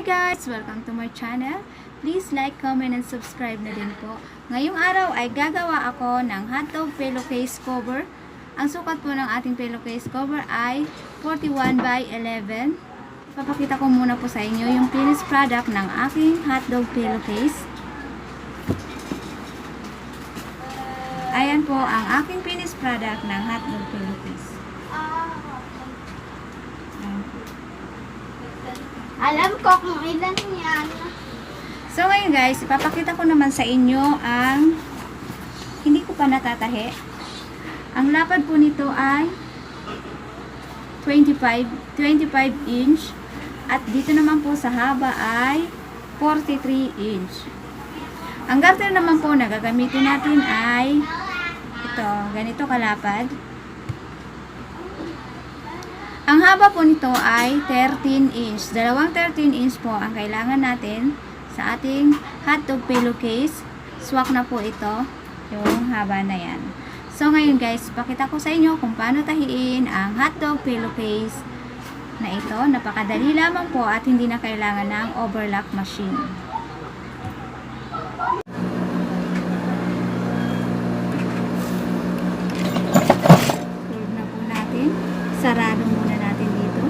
guys! Welcome to my channel. Please like, comment, and subscribe na din po. Ngayong araw ay gagawa ako ng hotdog pillowcase cover. Ang sukat po ng ating pillowcase cover ay 41 by 11. Papakita ko muna po sa inyo yung finished product ng aking hotdog pillowcase. Ayan po ang aking finished product ng hotdog pillowcase. Alam ko kung ilan yan. So ngayon guys, ipapakita ko naman sa inyo ang hindi ko pa natatahi. Ang lapad po nito ay 25 inch at dito naman po sa haba ay 43 inch. Ang garter naman po na gagamitin natin ay ito, ganito kalapad. Ang haba po nito ay 13 inch. Dalawang 13 inch po ang kailangan natin sa ating hotdog pillowcase. Swak na po ito, yung haba na yan. So ngayon guys, pakita ko sa inyo kung paano tahiin ang hotdog pillowcase na ito. Napakadali lamang po at hindi na kailangan ng overlock machine. Fold na po natin. Sarado muna natin dito.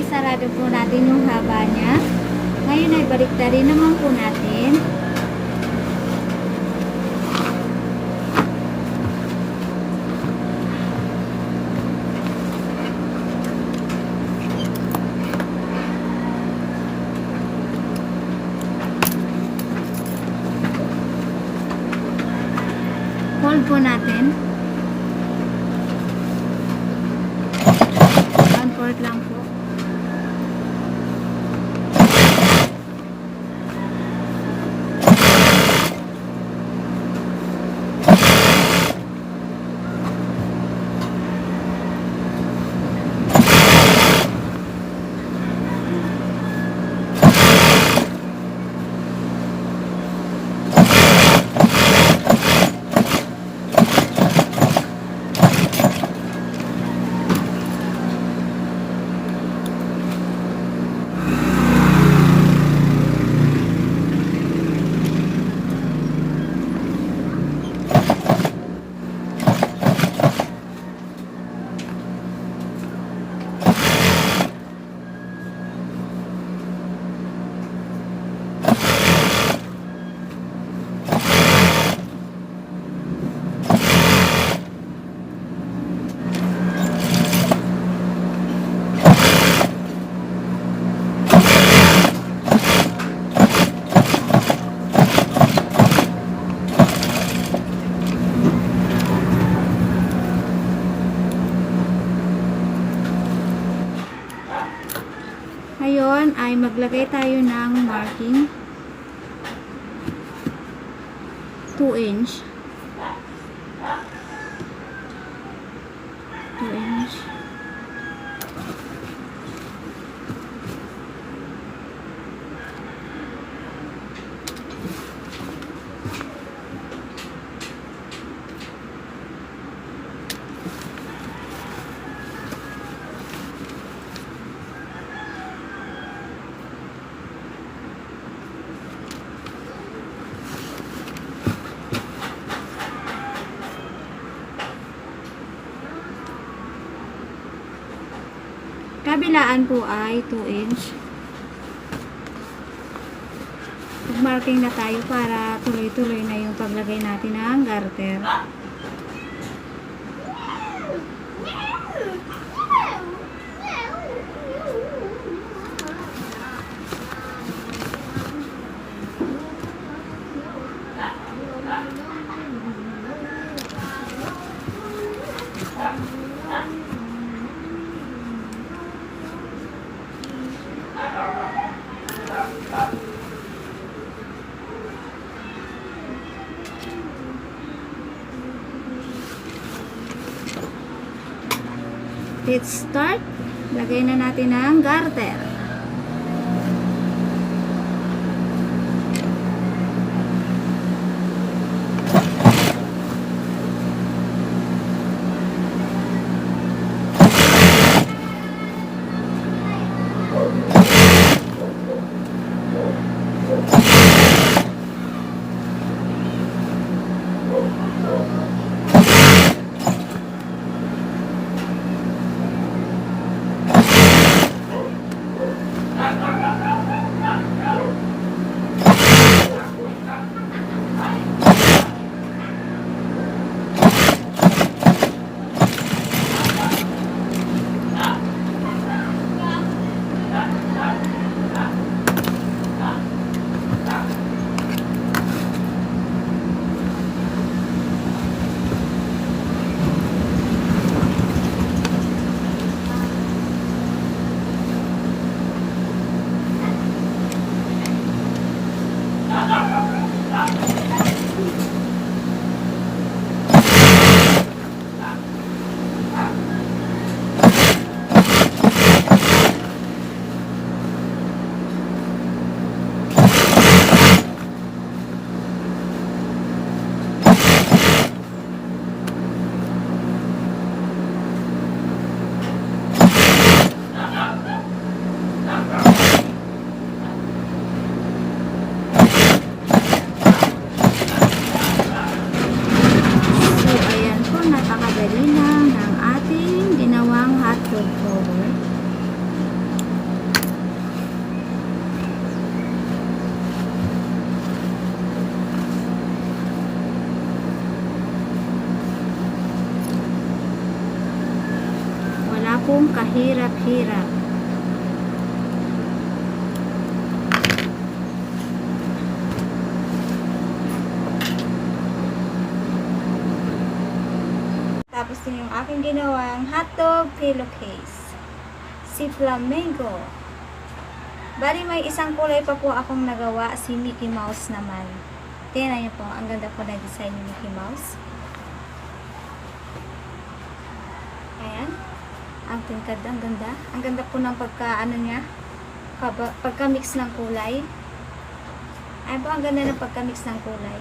Sarado po natin yung haba niya. Ngayon ay baliktarin naman po natin. Fold po natin. 1/4 lang po. ngayon ay maglagay tayo ng marking 2 inch. 2 inch. Kabilaan po ay 2 inch. Mag-marking na tayo para tuloy-tuloy na yung paglagay natin ng garter. Let's start. Lagay na natin ang garter. Kung kahirap-hirap. Tapos din yung aking ginawang hotdog pillowcase. Si Flamingo. Bali may isang kulay pa po akong nagawa, si Mickey Mouse naman. Tingnan niyo po, ang ganda po na design ni Mickey Mouse. Ayan. Ang tingkad, ang ganda. Ang ganda po ng pagka-mix ng kulay. Ayan po, ang ganda ng pagka-mix ng kulay.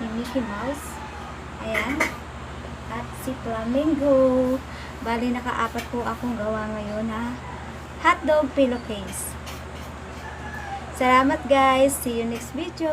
Yung Mickey Mouse. Ayan. At si Flamingo. Bali, naka-apat po akong gawa ngayon na hotdog pillowcase. Salamat guys. See you next video.